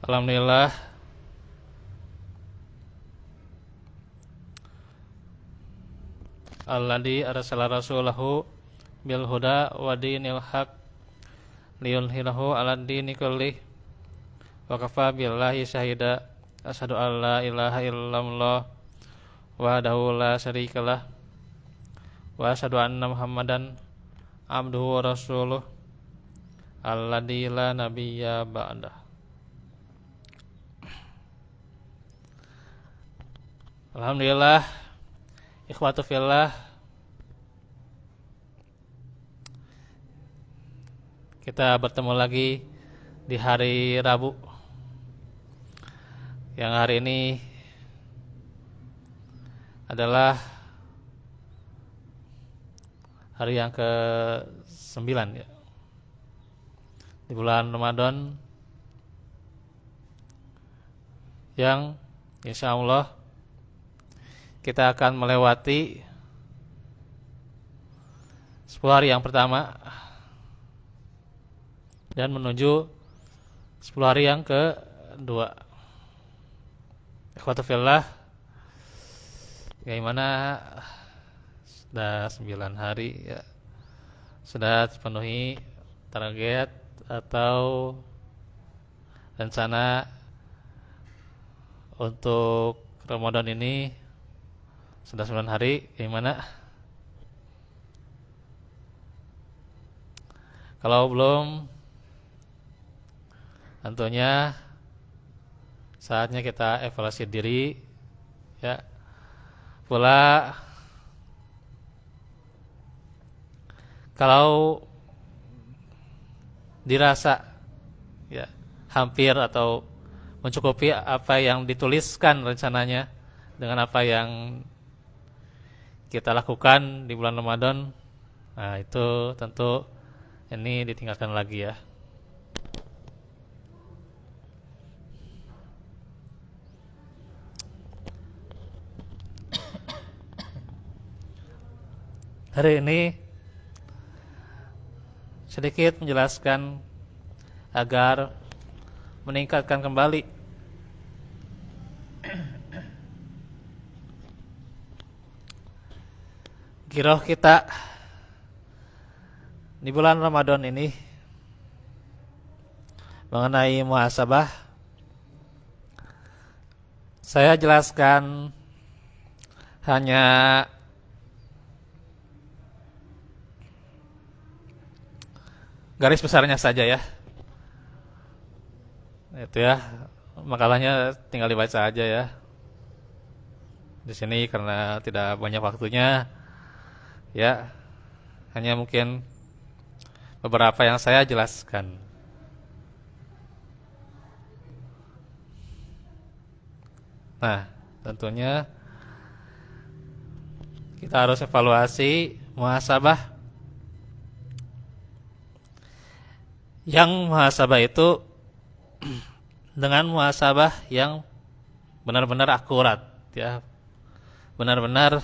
Alhamdulillah, alladzi arsala rasulahu bil huda wa dinil haq liyudhhirahu 'alad dini kullih wa kafa billahi syahida. Asyhadu an la ilaha illallah wahdahu la syarikalah wa asyhadu anna Muhammadan abduhu wa rasuluh alladzi la nabiyya ba'dah. Alhamdulillah, ikhwatu fillah, kita bertemu lagi di hari Rabu, yang hari ini adalah hari yang ke-9 ya, di bulan Ramadan, yang insya Allah kita akan melewati 10 hari yang pertama dan menuju 10 hari yang kedua. Ikhwatu fillah, bagaimana sudah 9 hari ya, sudah terpenuhi target atau rencana untuk Ramadan ini? Sudah 9 hari, gimana? Kalau belum, tentunya saatnya kita evaluasi diri ya. Pula kalau dirasa ya hampir atau mencukupi apa yang dituliskan rencananya dengan apa yang kita lakukan di bulan Ramadan, nah itu tentu ini ditingkatkan lagi ya. Hari ini sedikit menjelaskan agar meningkatkan kembali giroh kita di bulan Ramadan ini mengenai muhasabah. Saya jelaskan hanya garis besarnya saja ya. Itu ya, makalahnya tinggal dibaca aja ya. Di sini karena tidak banyak waktunya ya, hanya mungkin beberapa yang saya jelaskan. Nah, tentunya kita harus evaluasi muhasabah. Yang muhasabah itu dengan muhasabah yang benar-benar akurat ya. Benar-benar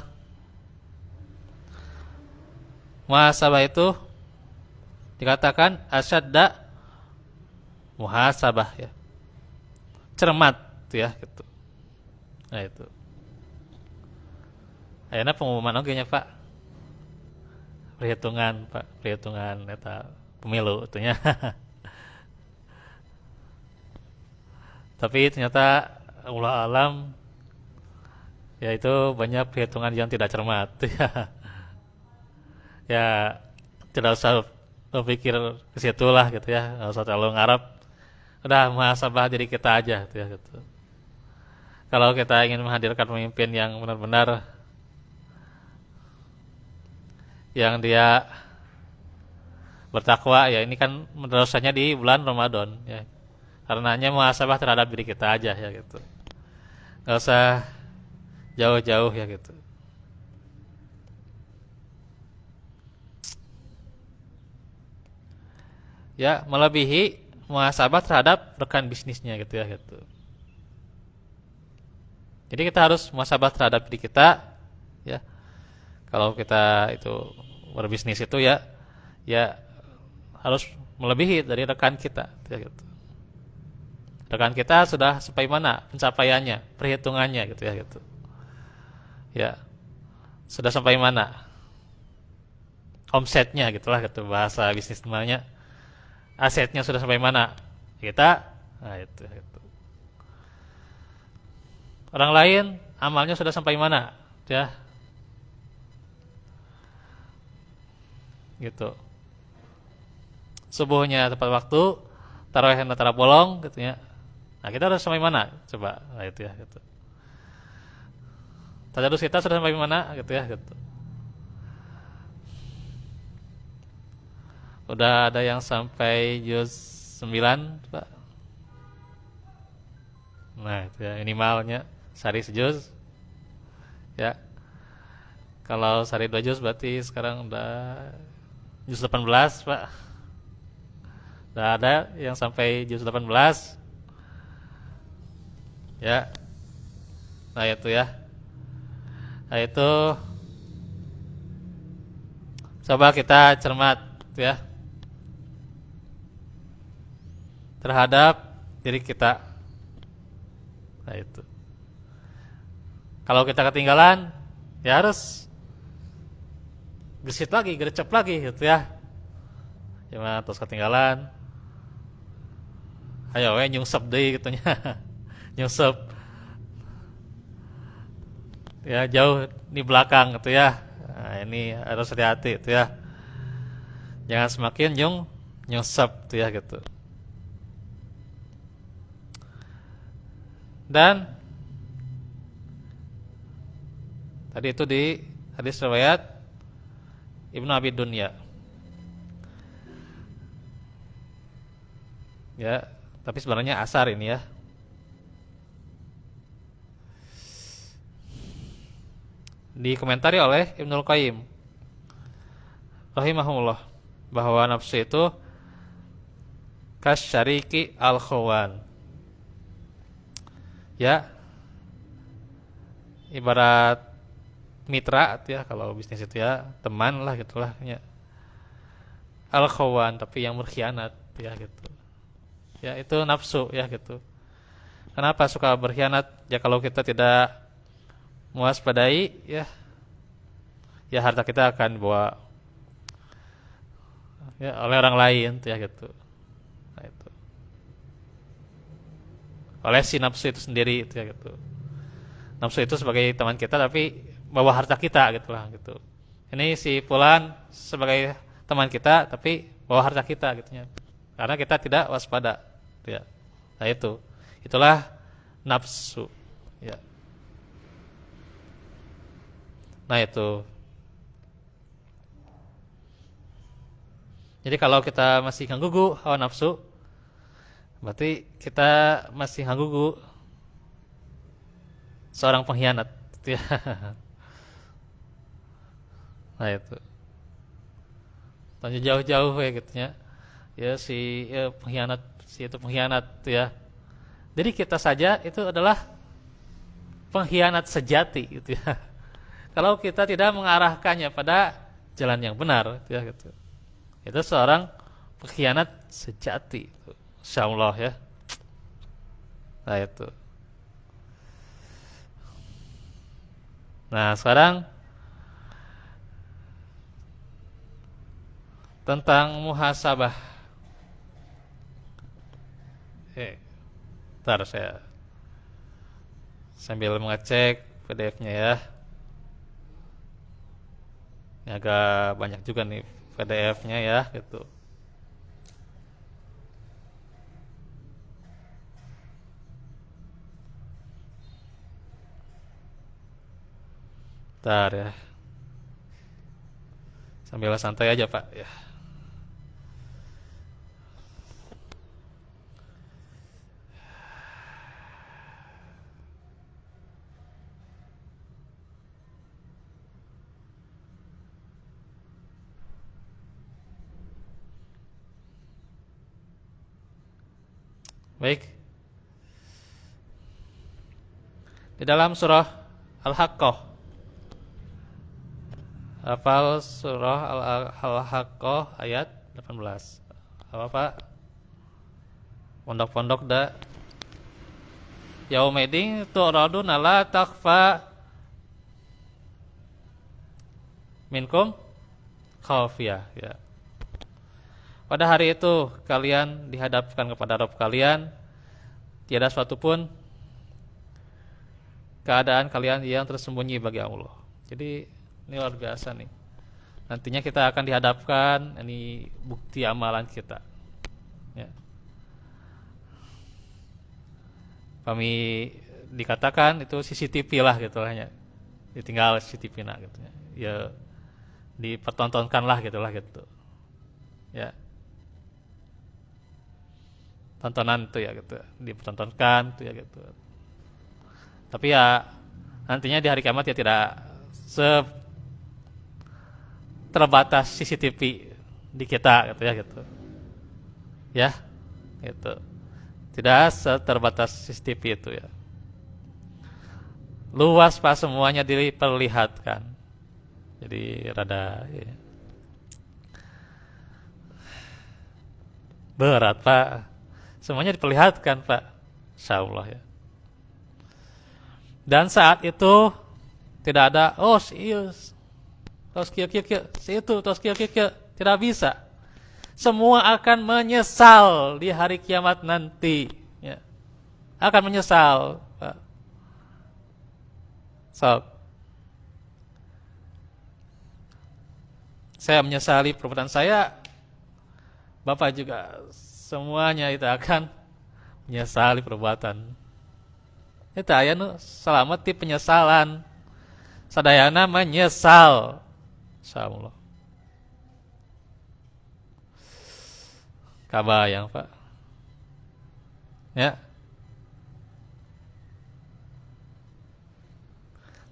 muhasabah itu dikatakan asyadda muhasabah ya. Cermat ya gitu. Nah itu. Ayeuna pengumuman oge nya Pak. Perhitungan Pak, perhitungan eta pemilu itunya. Tapi ternyata Allah alam yaitu banyak perhitungan yang tidak cermat ya. Ya tidak usah berpikir ke situ lah gitu ya, nggak usah terlalu ngarep, udah muhasabah diri kita aja gitu ya gitu. Kalau kita ingin menghadirkan pemimpin yang benar-benar yang dia bertakwa ya, ini kan dosanya di bulan Ramadan ya, karenanya muhasabah terhadap diri kita aja ya gitu, nggak usah jauh-jauh ya gitu. Ya melebihi muhasabah terhadap rekan bisnisnya gitu ya gitu. Jadi kita harus muhasabah terhadap diri kita ya. Kalau kita itu berbisnis itu ya, ya harus melebihi dari rekan kita ya gitu. Dengan kita sudah sampai mana pencapaiannya, perhitungannya gitu ya gitu. Ya, sudah sampai mana omsetnya gitulah gitu bahasa bisnis namanya. Asetnya sudah sampai mana kita, nah itu gitu. Orang lain amalnya sudah sampai mana ya gitu. Subuhnya tepat waktu, tarawih antara bolong gitu ya. Nah, kita harus sampai mana? Coba, nah itu ya gitu. Tadarus kita sudah sampai mana gitu ya gitu. Udah ada yang sampai juz 9, Pak. Nah, itu ya minimalnya sehari sejuz. Ya. Kalau sehari 2 juz berarti sekarang udah juz 18, Pak. Udah ada yang sampai juz 18. Ya. Nah, itu ya. Nah, itu coba kita cermat ya terhadap diri kita. Nah, itu. Kalau kita ketinggalan, ya harus gesit lagi, gercep lagi gitu ya. Cuma terus ketinggalan. Ayo nyungsep deui gitu nya. Nyungsep. Ya jauh di belakang gitu ya. Nah, ini harus hati-hati gitu ya. Jangan semakin nyungsep gitu ya gitu. Dan tadi itu di hadis riwayat Ibnu Abi Dunya. Ya, tapi sebenarnya asar ini ya. Dikomentari oleh Ibnul Qayyim rahimahullah bahwa nafsu itu kasyariki al-khawan. Ya, ibarat mitra ya kalau bisnis itu ya, teman lah gitulah ya. Al-khawan tapi yang berkhianat ya gitu. Ya, itu nafsu ya gitu. Kenapa suka berkhianat? Ya kalau kita tidak mewaspadai ya, ya harta kita akan dibawa ya oleh orang lain ya gitu. Nah, itu. Oleh si nafsu itu sendiri itu ya gitu. Nafsu itu sebagai teman kita tapi bawa harta kita gitu lah gitu. Ini si fulan sebagai teman kita tapi bawa harta kita gitu ya. Karena kita tidak waspada ya. Nah, itu. Itulah nafsu ya. Nah, itu. Jadi kalau kita masih nganggugu hawa nafsu, berarti kita masih nganggugu seorang pengkhianat gitu ya. Nah, itu. Tanya jauh-jauh ya gitu ya. Ya si ya, pengkhianat, si itu pengkhianat gitu ya. Jadi kita saja itu adalah pengkhianat sejati gitu ya. Kalau kita tidak mengarahkannya pada jalan yang benar gitu ya gitu. Itu seorang pengkhianat sejati itu. Insyaallah ya. Nah, itu. Nah, sekarang tentang muhasabah. Bentar saya sambil mengecek PDF-nya ya. Ini agak banyak juga nih PDF-nya ya gitu. Bentar ya. Sambil santai aja, Pak ya. Baik. Di dalam surah Al-Haqqah. Hafal surah Al-Haqqah ayat 18. Apa Pak? Pondok-pondok dah Yaumidin tu'raduna la takhfa minkum khafiyah, ya. Pada hari itu kalian dihadapkan kepada Rabb kalian, tiada suatu pun keadaan kalian yang tersembunyi bagi Allah. Jadi ini luar biasa nih. Nantinya kita akan dihadapkan, ini bukti amalan kita. Ya. Kami dikatakan itu CCTV lah gitu lah ya. Ditinggal CCTV nak gitu ya. Ya dipertontonkan lah gitu. Ya. Tontonan itu ya gitu. Dipertontonkan itu ya gitu. Tapi ya nantinya di hari kiamat ya tidak terbatas CCTV di kita gitu ya gitu. Ya, gitu. Tidak terbatas CCTV itu ya. Luas Pak, semuanya diperlihatkan. Jadi rada ya. Berat Pak. Semuanya diperlihatkan Pak. Insyaallah ya. Dan saat itu tidak ada serius. Tos kieu situ, tos kieu tidak bisa. Semua akan menyesal di hari kiamat nanti, ya. Akan menyesal, Pak. Saya menyesali perbuatan saya, Bapak juga semuanya itu akan menyesali perbuatan. Itu aya nu selamat di penyesalan. Sadayana menyesal. Insyaallah. Kabayang, Pak. Ya.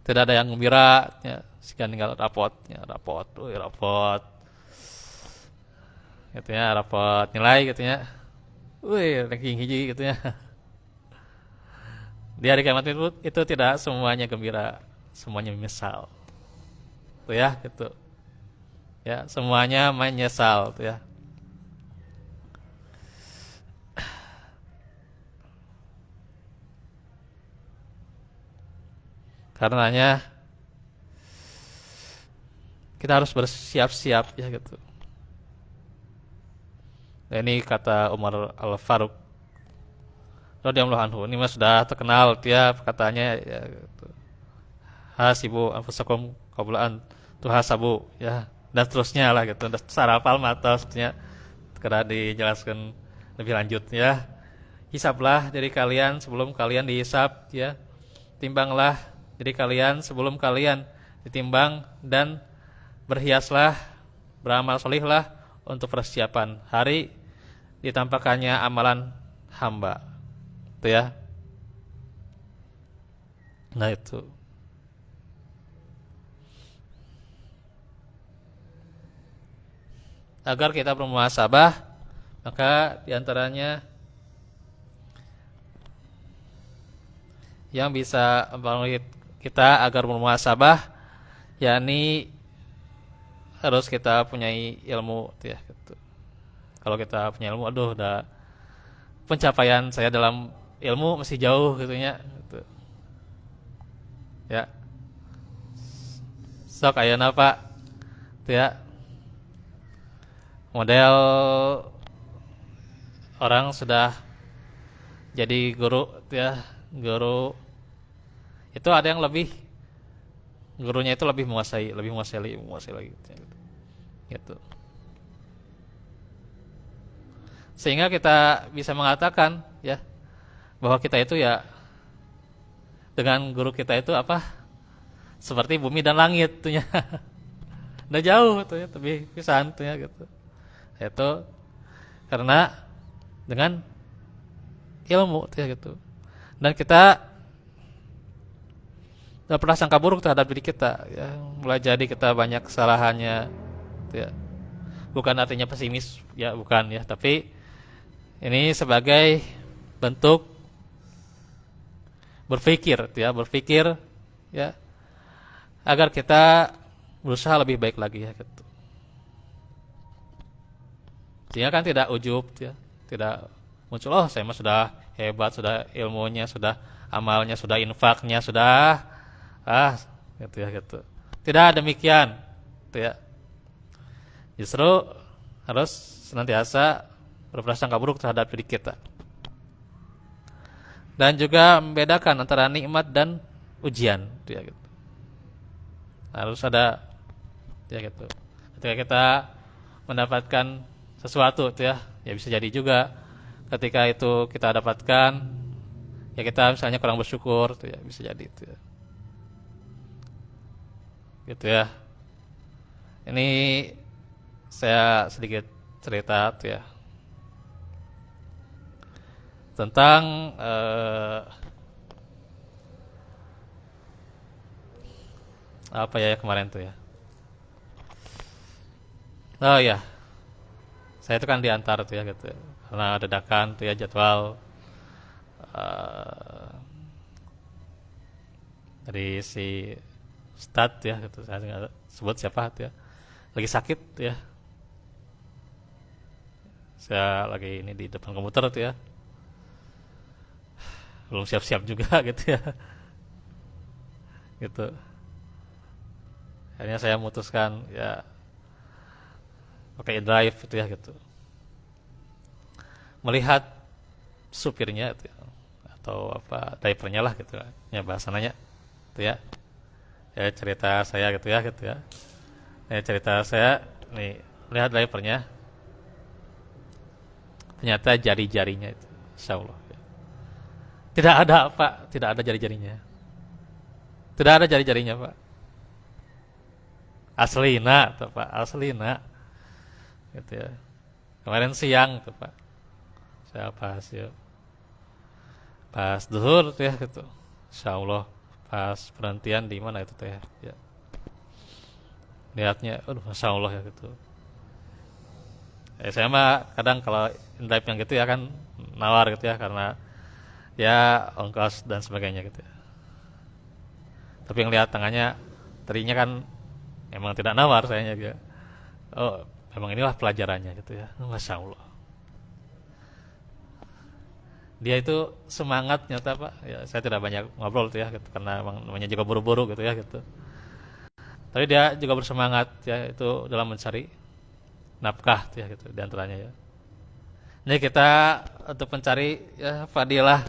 Tidak ada yang gembira, ya. Sekian tinggal rapot. Gitu ya, rapot nilai gitu ya. Ranking hiji gitu ya. Di hari kiamat itu tidak semuanya gembira, semuanya menyesal. Tuh ya, gitu. Ya, semuanya menyesal tuh ya. Karenanya kita harus bersiap-siap ya gitu. Nah, ini kata Umar Al-Faruq radhiyallahu anhu. Ini mas sudah terkenal dia katanya ya gitu. Hasibu anfusakum qabla an tuhasabu ya, dan seterusnya lah gitu. Dan secara palma maksudnya karena dijelaskan lebih lanjut ya. Hisablah dari kalian sebelum kalian dihisab ya. Timbanglah dari kalian sebelum kalian ditimbang, dan berhiaslah, beramal solihlah untuk persiapan hari ditampakkannya amalan hamba. Itu ya. Nah itu. Agar kita bermuhasabah, maka diantaranya yang bisa mempengaruhi kita agar bermuhasabah, yakni harus kita punya ilmu ya gitu. Kalau kita punya ilmu, aduh udah pencapaian saya dalam ilmu masih jauh gitu ya gitu. Ya. Sok ayeuna Pak. Gitu ya. Model orang sudah jadi guru ya, guru itu ada yang lebih, gurunya itu lebih menguasai lagi gitu. Sehingga kita bisa mengatakan ya bahwa kita itu ya dengan guru kita itu apa? Seperti bumi dan langit tuh ya. Udah jauh tuh ya, tapi pisan tuh ya gitu. Itu karena dengan ilmu tuh ya gitu. Dan kita tidak pernah sangka buruk terhadap diri kita ya. Mulai jadi kita banyak kesalahannya ya. Bukan artinya pesimis ya, bukan ya, tapi ini sebagai bentuk berpikir ya agar kita berusaha lebih baik lagi ya gitu. Sehingga kan tidak ujub ya, tidak muncul saya mah sudah hebat, sudah ilmunya sudah amalnya sudah, infaknya sudah, gitu ya gitu. Tidak demikian, gitu ya. Justru harus senantiasa berprasangka buruk terhadap diri kita. Dan juga membedakan antara nikmat dan ujian, gitu ya gitu. Harus ada, gitu ya gitu. Ketika kita mendapatkan sesuatu, gitu ya bisa jadi juga ketika itu kita dapatkan, ya kita misalnya kurang bersyukur, gitu ya bisa jadi, gitu ya. Gitu ya. Ini saya sedikit cerita tuh ya tentang apa ya kemarin tuh ya. Oh ya, saya itu kan diantar tuh ya gitu. Karena dadakan tuh ya jadwal eh, dari si Ustadz ya gitu. Saya nggak sebut siapa tuh ya. Lagi sakit tuh ya. Saya lagi ini di depan komputer tuh ya. Belum siap-siap juga gitu ya. Gitu. Akhirnya saya memutuskan ya pakai drive itu ya gitu. Melihat supirnya itu ya, atau apa drivernya lah gitu ya bahasannya itu ya. Ya cerita saya gitu ya gitu ya. Ya cerita saya nih lihat drivernya ternyata jari-jarinya itu insyaallah ya. Tidak ada Pak, tidak ada jari-jarinya. Tidak ada jari-jarinya Pak. Aslina tuh Pak, aslina gitu ya. Kemarin siang tuh Pak. Saya bahas ya. Pas zuhur tuh ya gitu. Insyaallah pas perhentian di mana itu teh ya. Lihatnya aduh masyaallah ya gitu. Saya mah kadang kalau drive yang gitu ya kan nawar gitu ya karena ya ongkos dan sebagainya gitu ya. Tapi yang lihat tangannya tadinya kan emang tidak nawar sayanya gitu. Oh, memang inilah pelajarannya gitu ya. Masya Allah. Dia itu semangat nyata Pak. Ya, saya tidak banyak ngobrol tuh ya gitu, karena emang namanya juga buru-buru gitu ya gitu. Tapi dia juga bersemangat ya itu dalam mencari nafkah tuh ya gitu di antaranya ya. Ini kita untuk mencari ya fadilah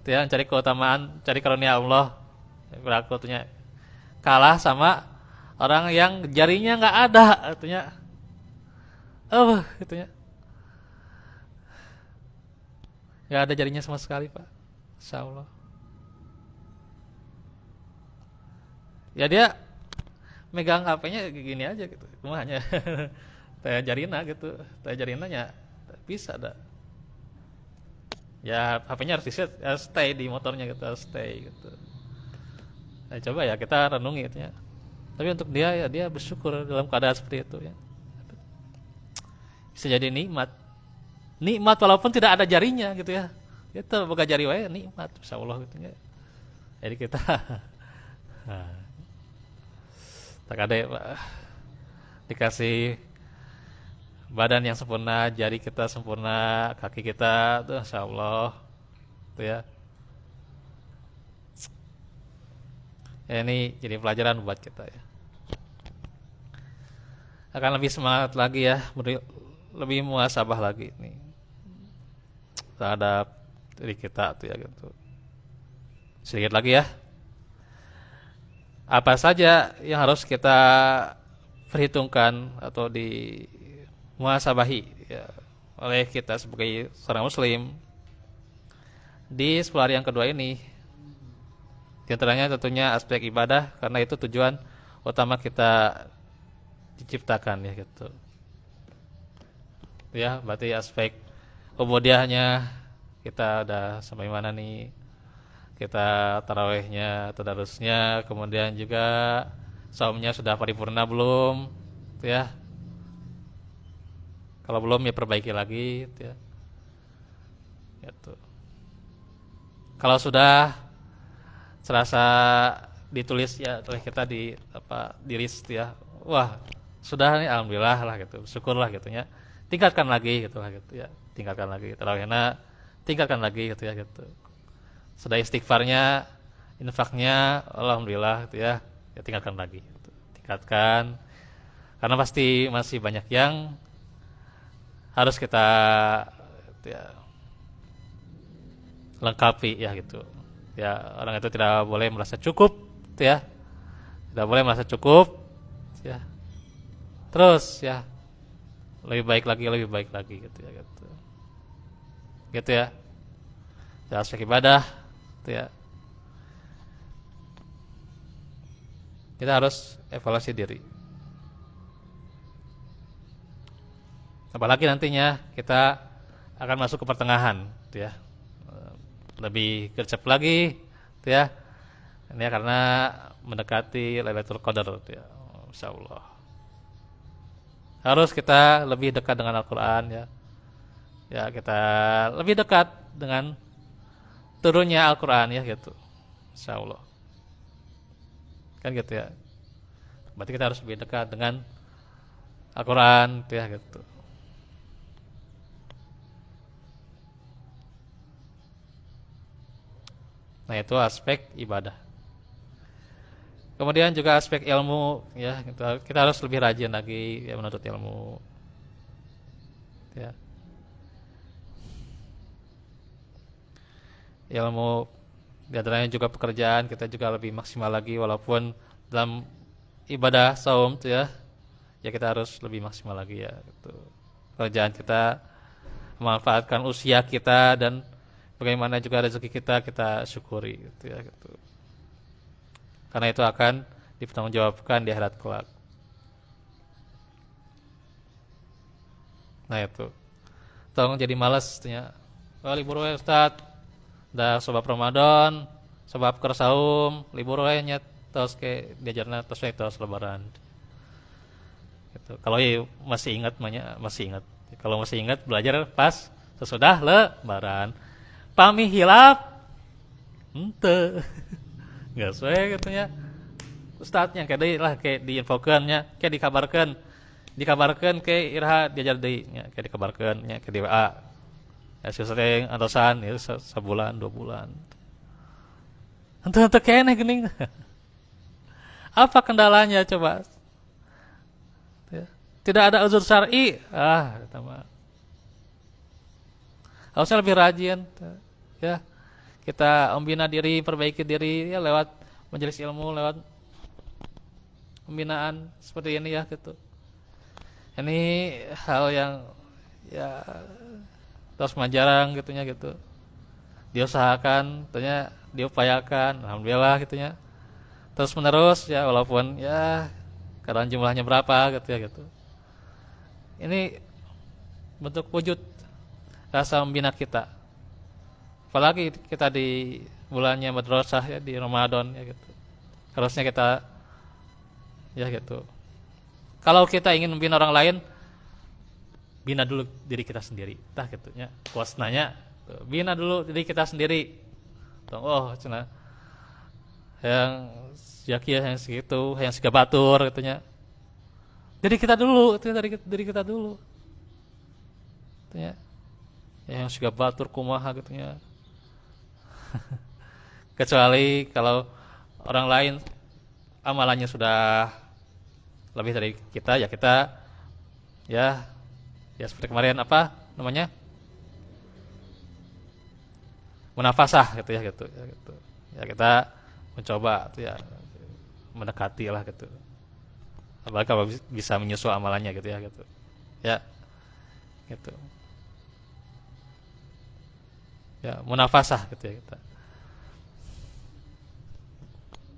tuh ya, mencari keutamaan, cari karunia Allah. Berlaku tuhnya kalah sama orang yang jarinya nggak ada artinya itunya nggak ada jarinya sama sekali Pak. Insya Allah ya dia megang HP-nya gini aja gitu rumahnya tanya jarina gitu tanya jarinanya bisa ada ya HP-nya harus diset harus stay di motornya gitu harus stay gitu. Nah, coba ya kita renungi gitu ya. Tapi untuk dia ya dia bersyukur dalam keadaan seperti itu ya. Bisa jadi nikmat. Nikmat walaupun tidak ada jarinya gitu ya. Kita buka jari wae nikmat insyaallah gitu ya. Jadi kita tak ada Pak, dikasih badan yang sempurna, jari kita sempurna, kaki kita tuh insyaallah tuh ya. Ya ini jadi pelajaran buat kita ya. Akan lebih semangat lagi ya, lebih muhasabah lagi nih terhadap diri kita tuh ya gitu. Sedikit lagi ya. Apa saja yang harus kita perhitungkan atau di muhasabahi ya, oleh kita sebagai seorang muslim di 10 hari yang kedua ini. Di antaranya tentunya aspek ibadah karena itu tujuan utama kita diciptakan ya gitu. Ya, berarti aspek ubudiyahnya kita udah sampai mana nih? Kita tarawihnya, tadarusnya, kemudian juga saumnya sudah paripurna belum? Gitu ya. Kalau belum ya perbaiki lagi gitu ya. Gitu. Kalau sudah serasa ditulis ya oleh kita di apa di list ya. Wah, sudah nih alhamdulillah lah gitu. Syukurlah gitu ya. Tingkatkan lagi gitu lah gitu ya. Tingkatkan lagi tarawihna, tingkatkan lagi gitu ya gitu. Sudah istighfarnya, infaknya, alhamdulillah gitu ya. Ya tingkatkan lagi. Gitu. Tingkatkan. Karena pasti masih banyak yang harus kita ya, lengkapi ya gitu. Ya orang itu tidak boleh merasa cukup, gitu ya. Tidak boleh merasa cukup, ya. Terus ya lebih baik lagi gitu ya gitu. Gitu ya. Ya aspek ibadah, gitu ya. Kita harus evaluasi diri. Apalagi nantinya kita akan masuk ke pertengahan, gitu ya. Lebih gercep lagi, gitu ya. Ini ya karena mendekati Lailatul Qadar, gitu ya. Insyaallah. Harus kita lebih dekat dengan Al-Qur'an ya. Ya, kita lebih dekat dengan turunnya Al-Qur'an ya gitu. Insyaallah. Kan gitu ya. Berarti kita harus lebih dekat dengan Al-Qur'an gitu ya gitu. Nah, itu aspek ibadah. Kemudian juga aspek ilmu ya, kita harus lebih rajin lagi ya menuntut ilmu. Ya. Ilmu di antaranya juga pekerjaan kita juga lebih maksimal lagi walaupun dalam ibadah saum tuh ya. Ya kita harus lebih maksimal lagi ya gitu. Pekerjaan kita memanfaatkan usia kita dan bagaimana juga rezeki kita syukuri gitu ya gitu. Karena itu akan dipertanggungjawabkan di akhirat kelak. Nah itu. Tolong jadi malas tanya. Oh, libur we Ustaz. Da sebab Ramadan, sebab keur saum, libur we nya tos ke diajarna tos we tos lebaran. Gitu. Kalau masih ingat masih ingat. Kalau masih ingat belajar pas sesudah lebaran. Pami hilap henteu. Geus we katanya. Ustadznya kayak diinfokeunnya, kayak dikabarkeun ke Irha diajar deui nya, kayak dikabarkeun nya ke di WA. Ya sering antosan ya sebulan 2 bulan. Henteu keneh geuning. Apa kendalanya coba? Ya. Tidak ada uzur syar'i. Kata mah. Harusnya lebih rajin ya. Kita membina diri, perbaiki diri ya lewat majelis ilmu, lewat pembinaan seperti ini ya gitu. Ini hal yang ya terus jarang gitunya gitu. Diusahakan, tentunya diupayakan, alhamdulillah gitunya. Terus menerus ya walaupun ya kadang jumlahnya berapa gitu ya gitu. Ini bentuk wujud rasa membina kita. Apalagi kita di bulannya madrasah ya di Ramadan ya gitu. Harusnya kita ya gitu. Kalau kita ingin membina orang lain, bina dulu diri kita sendiri. Tah gitu nya. Kuasnanya bina dulu diri kita sendiri. Oh, cenah yang yakia yang segitu, yang siga batur katanya. Diri kita dulu, itu dari diri kita dulu. Katanya. Yang siga batur kumaha katanya. Kecuali kalau orang lain amalannya sudah lebih dari kita ya kita ya seperti kemarin apa namanya munafasah gitu ya gitu ya kita mencoba gitu ya mendekati lah gitu apalagi kalau bisa menyusul amalannya gitu ya gitu ya gitu ya munafasah gitu ya kita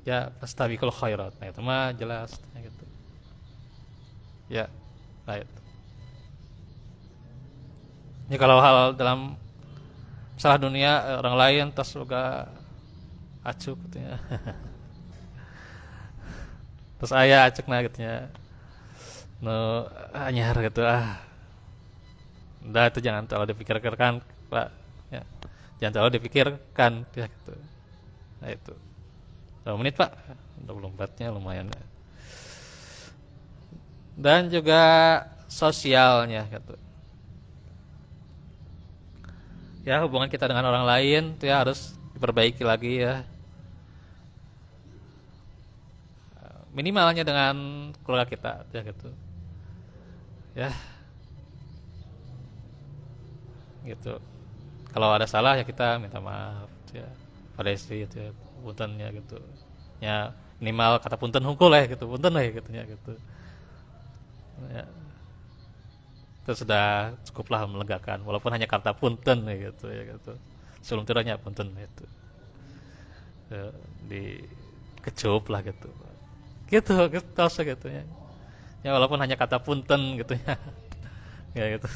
ya fastabiqul khairat. Nah itu mah jelas gitu ya baik. Ini kalau hal dalam masalah dunia orang lain tas juga acuk gitu ya. Terus aya acukna gitu ya. No anyar gitu udah itu jangan terlalu dipikirkan Pak ya. Jangan terlalu dipikirkan ya gitu. Nah itu. 2 menit Pak. 24-nya lumayan. Dan juga sosialnya gitu. Ya hubungan kita dengan orang lain itu ya harus diperbaiki lagi ya, minimalnya dengan keluarga kita ya gitu ya gitu. Kalau ada salah ya kita minta maaf ya pada istri itu ya, punten ya gitu ya, minimal kata punten hungkul ya gitu, punten lah ya gitu ya gitu ya, itu sudah cukuplah melegakan walaupun hanya kata punten ya gitu, sebelum tiranya punten itu ya, di kecup lah gitu gitu gitu gitu ya, ya walaupun hanya kata punten gitu ya ya gitu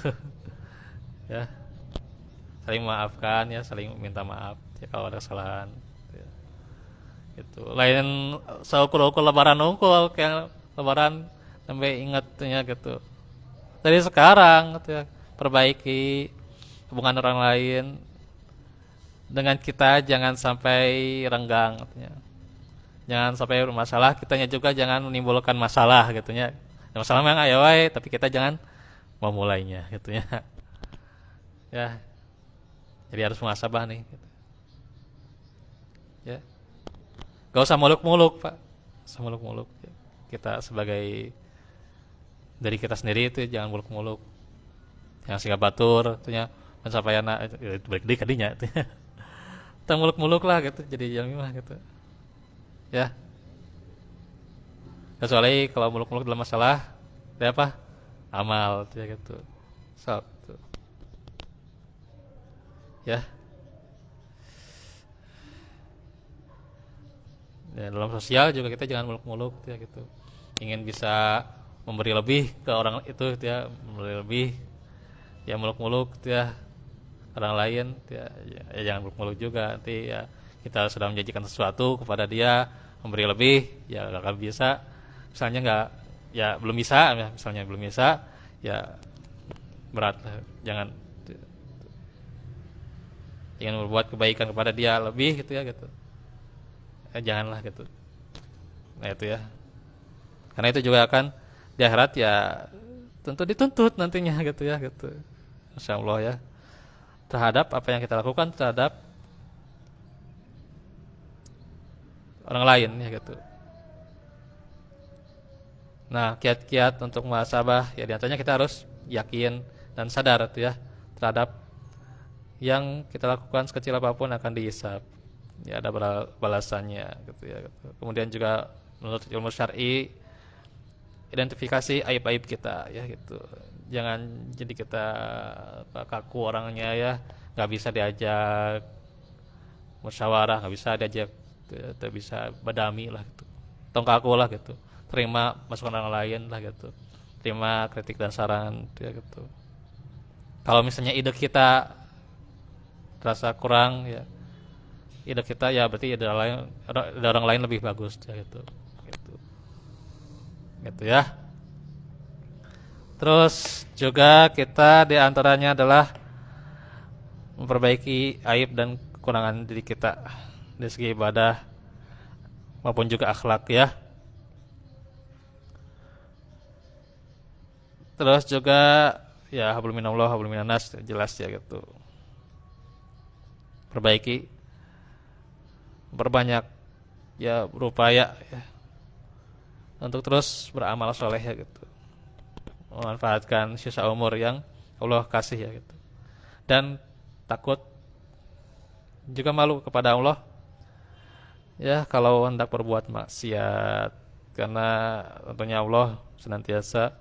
ya, saling maafkan ya, saling minta maaf ya kalau ada kesalahan ya. Itu lain saukur-ukur lebaran unggul kayak lebaran sampai ingatnya gitu dari sekarang gitu ya, perbaiki hubungan orang lain dengan kita, jangan sampai renggang gitu ya. Jangan sampai bermasalah, kitanya juga jangan menimbulkan masalah gitu ya. Masalah memang ayo wae, tapi kita jangan memulainya gitu ya. Ya, jadi harus muhasabah nih gitu. Ya. Gak usah muluk-muluk, Pak. Gak usah muluk-muluk. Kita sebagai dari kita sendiri itu jangan muluk-muluk. Yang singgah batur, itunya pencapaian itu balik di kadinya. Kita muluk-muluk lah gitu, jadi jangan mah gitu. Ya. Kecuali kalau muluk-muluk dalam masalah, ya apa? Amal, ya gitu. So, gitu. Ya. Ya, dalam sosial juga kita jangan muluk-muluk ya gitu. Ingin bisa memberi lebih ke orang itu ya, memberi lebih ya muluk-muluk ya orang lain ya, ya jangan muluk-muluk juga, nanti ya kita sudah menjanjikan sesuatu kepada dia memberi lebih ya gak akan bisa, misalnya nggak ya belum bisa ya, misalnya belum bisa ya berat lah. Jangan ingin berbuat kebaikan kepada dia lebih gitu ya gitu, janganlah gitu. Nah itu ya, karena itu juga akan di akhirat ya tentu dituntut nantinya gitu ya gitu, Insya Allah ya, terhadap apa yang kita lakukan terhadap orang lain ya gitu. Nah kiat-kiat untuk muhasabah ya diantaranya kita harus yakin dan sadar tuh ya terhadap yang kita lakukan sekecil apapun akan dihisab ya, ada balasannya gitu ya gitu. Kemudian juga menurut ilmu syar'i identifikasi aib-aib kita ya gitu, jangan jadi kita kaku orangnya ya, nggak bisa diajak musyawarah, nggak bisa diajak, tidak bisa badami lah gitu, tong kaku lah gitu, terima masukan orang lain lah gitu, terima kritik dan saran ya gitu. Kalau misalnya ide kita terasa kurang ya, ide kita ya berarti ada orang lain lebih bagus ya gitu gitu gitu ya. Terus juga kita diantaranya adalah memperbaiki aib dan kekurangan diri kita dari segi ibadah maupun juga akhlak ya. Terus juga ya hablum minallah hablum minannas, jelas ya gitu. Perbaiki, berbanyak ya berupaya ya untuk terus beramal soleh ya gitu, memanfaatkan sisa umur yang Allah kasih ya gitu, dan takut juga malu kepada Allah ya kalau hendak berbuat maksiat, karena tentunya Allah senantiasa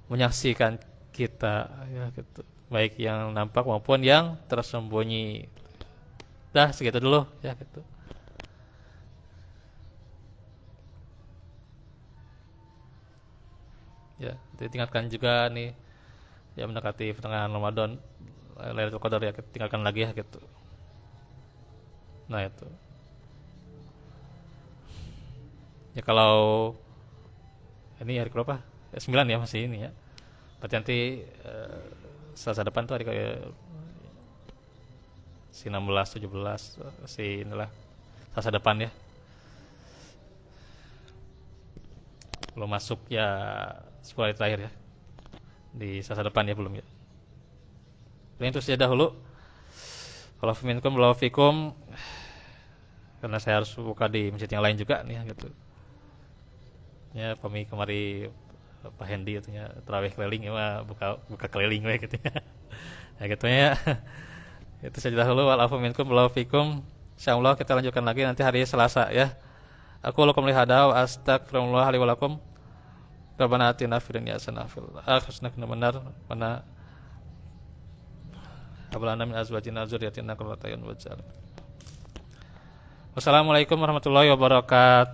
menyaksikan kita ya gitu, baik yang nampak maupun yang tersembunyi. Dah segitu dulu ya gitu. Ya, ditingkatkan juga nih ya mendekati pertengahan Ramadan, Lailatul Qadar ya, tinggalkan lagi ya gitu. Nah itu ya, kalau ini hari berapa ya, 9 ya masih ini ya, berarti nanti Selasa depan tuh hari kayak si 16 17 si inilah Selasa depan ya, belum masuk ya 10 hari terakhir ya di Selasa depan ya, belum ya. Paling itu saja dahulu. Kalau minkum belum fikum, karena saya harus buka di masjid yang lain juga nih gitu. Ya kami kemari Pak Hendy katanya terawih keliling ya mah buka buka keliling we gitu ya. Ya gitu ya. Itu saja dahulu walafu minkum wallahu fikum. Insyaallah kita lanjutkan lagi nanti hari Selasa ya. Aku lakum lihada wa astagfirullah li wa lakum. Rabbana atina fid dunya hasanah fil akhirati benar mana hablana min azwajina dzurriyyatina qurrata a'yun waj'alna. Wassalamualaikum warahmatullahi wabarakatuh.